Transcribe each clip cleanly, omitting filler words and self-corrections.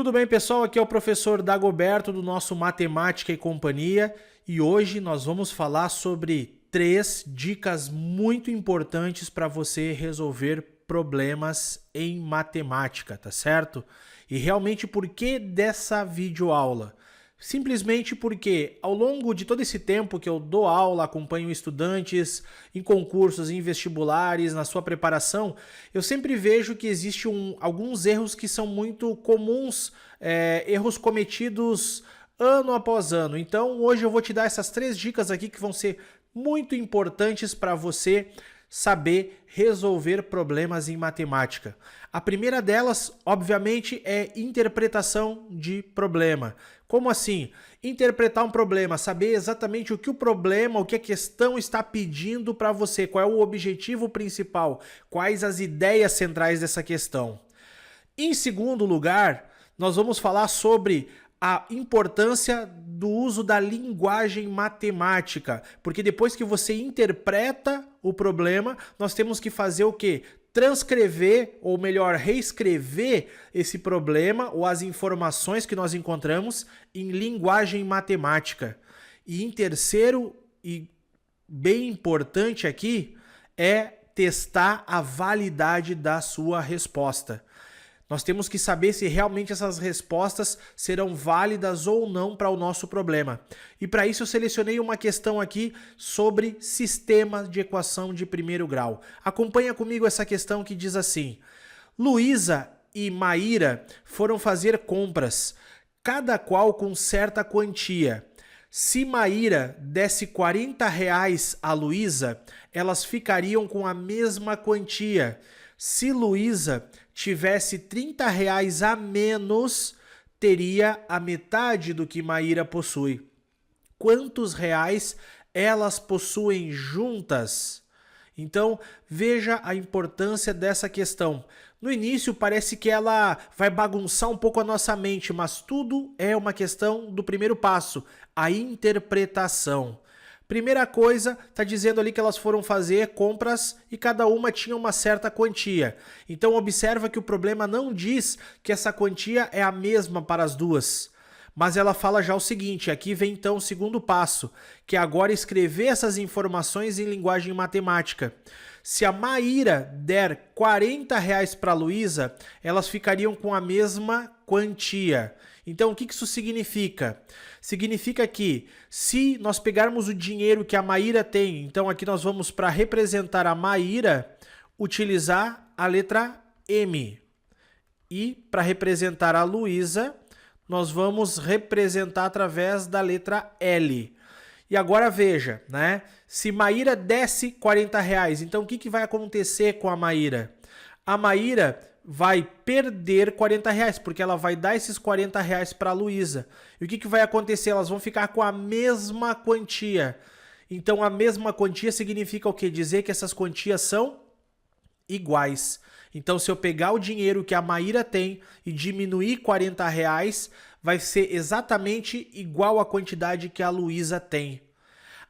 Tudo bem, pessoal? Aqui é o professor Dagoberto do nosso Matemática e Companhia e hoje nós vamos falar sobre 3 dicas muito importantes para você resolver problemas em matemática, tá certo? E realmente por que dessa videoaula? Simplesmente porque ao longo de todo esse tempo que eu dou aula, acompanho estudantes em concursos, em vestibulares, na sua preparação, eu sempre vejo que existem alguns erros que são muito comuns, erros cometidos ano após ano. Então hoje eu vou te dar essas 3 dicas aqui que vão ser muito importantes para você saber resolver problemas em matemática. A primeira delas, obviamente, é interpretação de problema. Como assim? Interpretar um problema, saber exatamente o que o problema, o que a questão está pedindo para você, qual é o objetivo principal, quais as ideias centrais dessa questão. Em segundo lugar, nós vamos falar sobre a importância do uso da linguagem matemática, porque depois que você interpreta o problema, nós temos que fazer o quê? Transcrever, ou melhor, reescrever esse problema ou as informações que nós encontramos em linguagem matemática. E em terceiro, e bem importante aqui, é testar a validade da sua resposta. Nós temos que saber se realmente essas respostas serão válidas ou não para o nosso problema. E para isso eu selecionei uma questão aqui sobre sistemas de equação de primeiro grau. Acompanha comigo essa questão que diz assim: Luísa e Maíra foram fazer compras, cada qual com certa quantia. Se Maíra desse R$40 a Luísa, elas ficariam com a mesma quantia. Se Luísa tivesse R$30 a menos, teria a metade do que Maíra possui. Quantos reais elas possuem juntas? Então, veja a importância dessa questão. No início parece que ela vai bagunçar um pouco a nossa mente, mas tudo é uma questão do primeiro passo, a interpretação. Primeira coisa, está dizendo ali que elas foram fazer compras e cada uma tinha uma certa quantia. Então observa que o problema não diz que essa quantia é a mesma para as duas. Mas ela fala já o seguinte, aqui vem então o segundo passo, que é agora escrever essas informações em linguagem matemática. Se a Maíra der R$40 para a Luísa, elas ficariam com a mesma quantia. Então, o que isso significa? Significa que se nós pegarmos o dinheiro que a Maíra tem, então aqui nós vamos para representar a Maíra, utilizar a letra M. E para representar a Luísa, nós vamos representar através da letra L. E agora veja, né? Se Maíra desse R$40, então o que vai acontecer com a Maíra? A Maíra vai perder R$40, porque ela vai dar esses R$40 para a Luísa. E o que vai acontecer? Elas vão ficar com a mesma quantia. Então, a mesma quantia significa o quê? Dizer que essas quantias são iguais. Então, se eu pegar o dinheiro que a Maíra tem e diminuir R$40, vai ser exatamente igual à quantidade que a Luísa tem.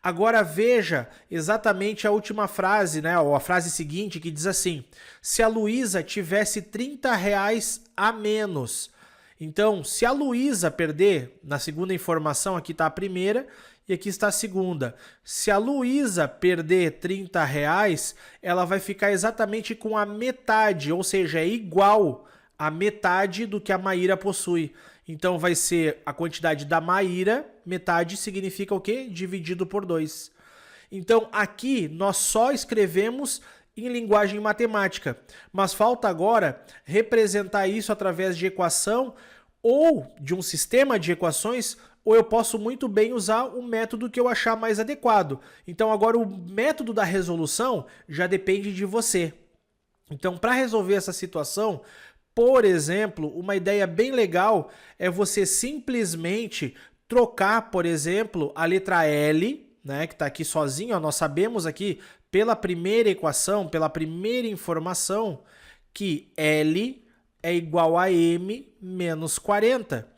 Agora veja exatamente a última frase, né? Ou a frase seguinte que diz assim: se a Luísa tivesse R$30 a menos. Então, se a Luísa perder, na segunda informação, aqui está a primeira e aqui está a segunda. Se a Luísa perder R$30, ela vai ficar exatamente com a metade, ou seja, é igual a metade do que a Maíra possui. Então vai ser a quantidade da Maíra, metade significa o quê? Dividido por 2. Então aqui nós só escrevemos em linguagem matemática, mas falta agora representar isso através de equação ou de um sistema de equações, ou eu posso muito bem usar o método que eu achar mais adequado. Então agora o método da resolução já depende de você. Então para resolver essa situação, por exemplo, uma ideia bem legal é você simplesmente trocar, por exemplo, a letra L, né, que está aqui sozinho, ó, nós sabemos aqui pela primeira equação, pela primeira informação, que L é igual a M menos 40.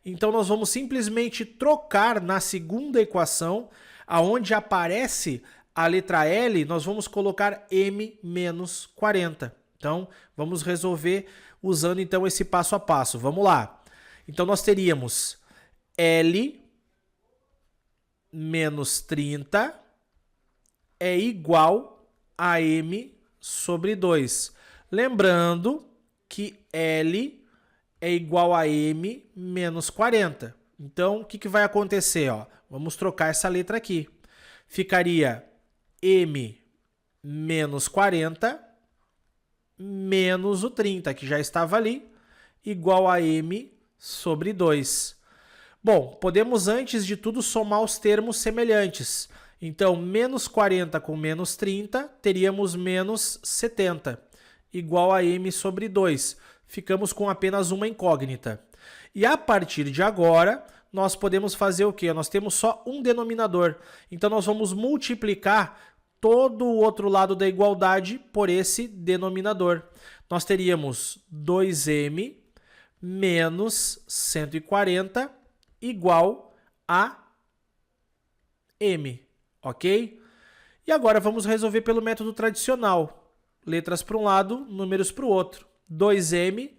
Então nós vamos simplesmente trocar na segunda equação, aonde aparece a letra L, nós vamos colocar M menos 40. Então, vamos resolver usando então esse passo a passo. Vamos lá. Então nós teríamos L menos 30 é igual a M sobre 2. Lembrando que L é igual a M menos 40. Então, o que vai acontecer? Ó? Vamos trocar essa letra aqui. Ficaria M menos 40 menos o 30, que já estava ali, igual a M sobre 2. Bom, podemos antes de tudo somar os termos semelhantes. Então, menos 40 com menos 30, teríamos menos 70, igual a M sobre 2. Ficamos com apenas uma incógnita. E a partir de agora, nós podemos fazer o quê? Nós temos só um denominador. Então, nós vamos multiplicar todo o outro lado da igualdade por esse denominador. Nós teríamos 2M menos 140 igual a M, ok? E agora vamos resolver pelo método tradicional. Letras para um lado, números para o outro. 2M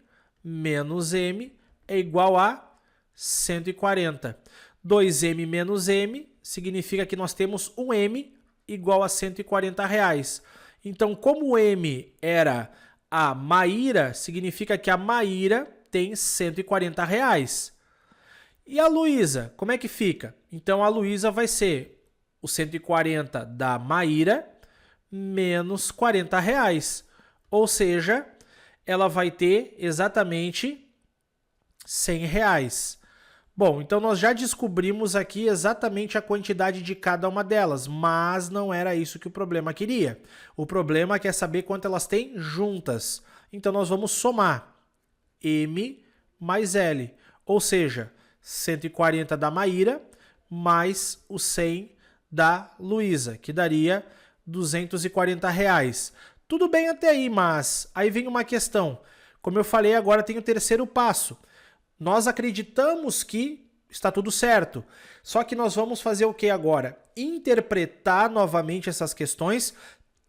menos M é igual a 140. 2M menos M significa que nós temos um M igual a R$140. Então, como o M era a Maíra, significa que a Maíra tem R$140. E a Luísa, como é que fica? Então, a Luísa vai ser o 140 da Maíra menos R$40. Ou seja, ela vai ter exatamente R$100. Bom, então nós já descobrimos aqui exatamente a quantidade de cada uma delas, mas não era isso que o problema queria. O problema quer saber quanto elas têm juntas. Então nós vamos somar M mais L, ou seja, 140 da Maíra mais o 100 da Luísa, que daria R$240. Tudo bem até aí, mas aí vem uma questão. Como eu falei, agora tem o terceiro passo. Nós acreditamos que está tudo certo. Só que nós vamos fazer o que agora? Interpretar novamente essas questões,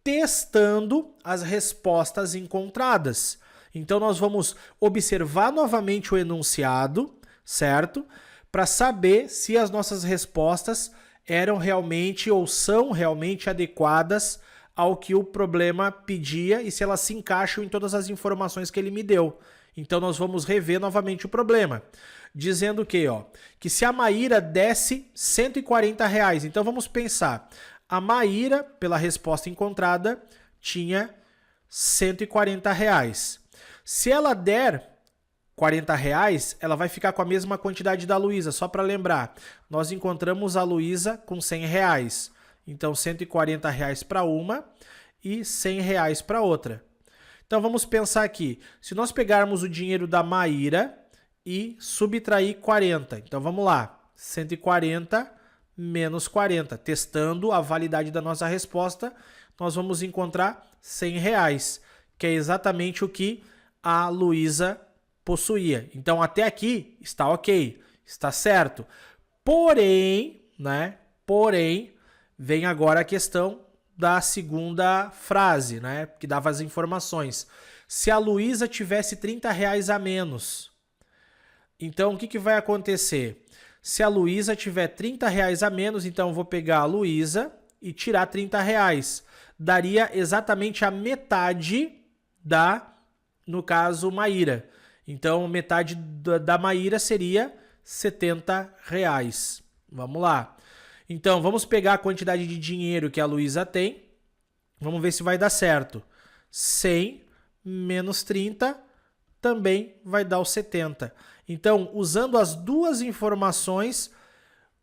testando as respostas encontradas. Então nós vamos observar novamente o enunciado, certo? Para saber se as nossas respostas eram realmente ou são realmente adequadas ao que o problema pedia e se elas se encaixam em todas as informações que ele me deu. Então nós vamos rever novamente o problema, dizendo que se a Maíra desse R$140, então vamos pensar, a Maíra, pela resposta encontrada, tinha R$140. Se ela der R$40, ela vai ficar com a mesma quantidade da Luísa. Só para lembrar, nós encontramos a Luísa com R$100. Então, R$140 para uma e R$100 para outra. Então, vamos pensar aqui. Se nós pegarmos o dinheiro da Maíra e subtrair 40. Então, vamos lá. 140 menos 40. Testando a validade da nossa resposta, nós vamos encontrar R$100, que é exatamente o que a Luísa possuía. Então, até aqui está ok, está certo. Porém, vem agora a questão da segunda frase, que dava as informações. Se a Luísa tivesse R$30 a menos, então o que vai acontecer? Se a Luísa tiver R$30 a menos, então eu vou pegar a Luísa e tirar R$30. Daria exatamente a metade da, no caso, Maíra. Então, metade da Maíra seria R$70. Vamos lá. Então, vamos pegar a quantidade de dinheiro que a Luísa tem. Vamos ver se vai dar certo. 100 menos 30 também vai dar os 70. Então, usando as duas informações,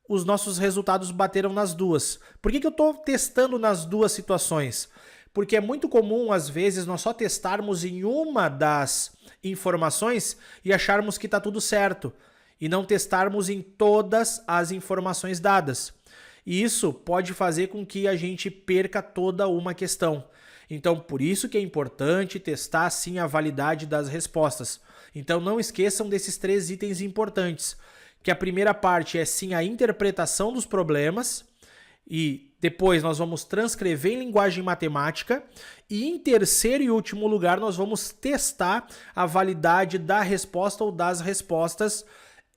os nossos resultados bateram nas duas. Por que eu estou testando nas duas situações? Porque é muito comum, às vezes, nós só testarmos em uma das informações e acharmos que está tudo certo. E não testarmos em todas as informações dadas. E isso pode fazer com que a gente perca toda uma questão. Então, por isso que é importante testar, sim, a validade das respostas. Então, não esqueçam desses 3 itens importantes. Que a primeira parte é, sim, a interpretação dos problemas. E Depois nós vamos transcrever em linguagem matemática e em terceiro e último lugar nós vamos testar a validade da resposta ou das respostas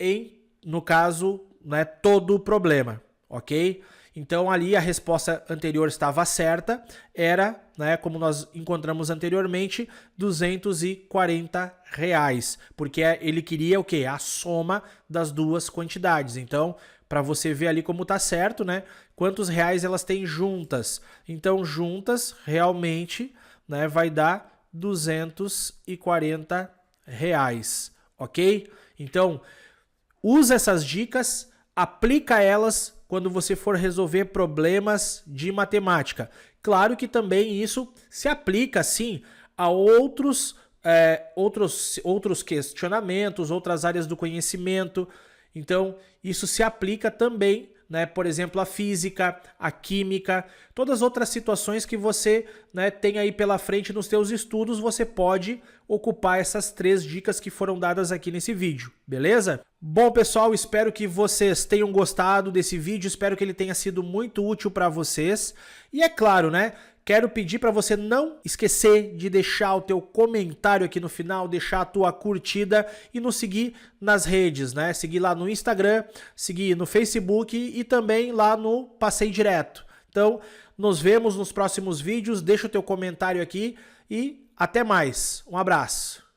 em, no caso, né, todo o problema, ok? Então ali a resposta anterior estava certa, era, né, como nós encontramos anteriormente, R$240, porque ele queria o quê? A soma das duas quantidades. Então, para você ver ali como tá certo, né, quantos reais elas têm juntas. Então, juntas, realmente, né, vai dar R$240, ok? Então, usa essas dicas, aplica elas quando você for resolver problemas de matemática. Claro que também isso se aplica, sim, a outros questionamentos, outras áreas do conhecimento. Então, isso se aplica também, né, por exemplo, a física, a química, todas as outras situações que você, né, tem aí pela frente nos seus estudos, você pode ocupar essas 3 dicas que foram dadas aqui nesse vídeo, beleza? Bom, pessoal, espero que vocês tenham gostado desse vídeo, espero que ele tenha sido muito útil para vocês. E é claro, né, quero pedir para você não esquecer de deixar o teu comentário aqui no final, deixar a tua curtida e nos seguir nas redes, né? Seguir lá no Instagram, seguir no Facebook e também lá no Passei Direto. Então, nos vemos nos próximos vídeos, deixa o teu comentário aqui e até mais. Um abraço.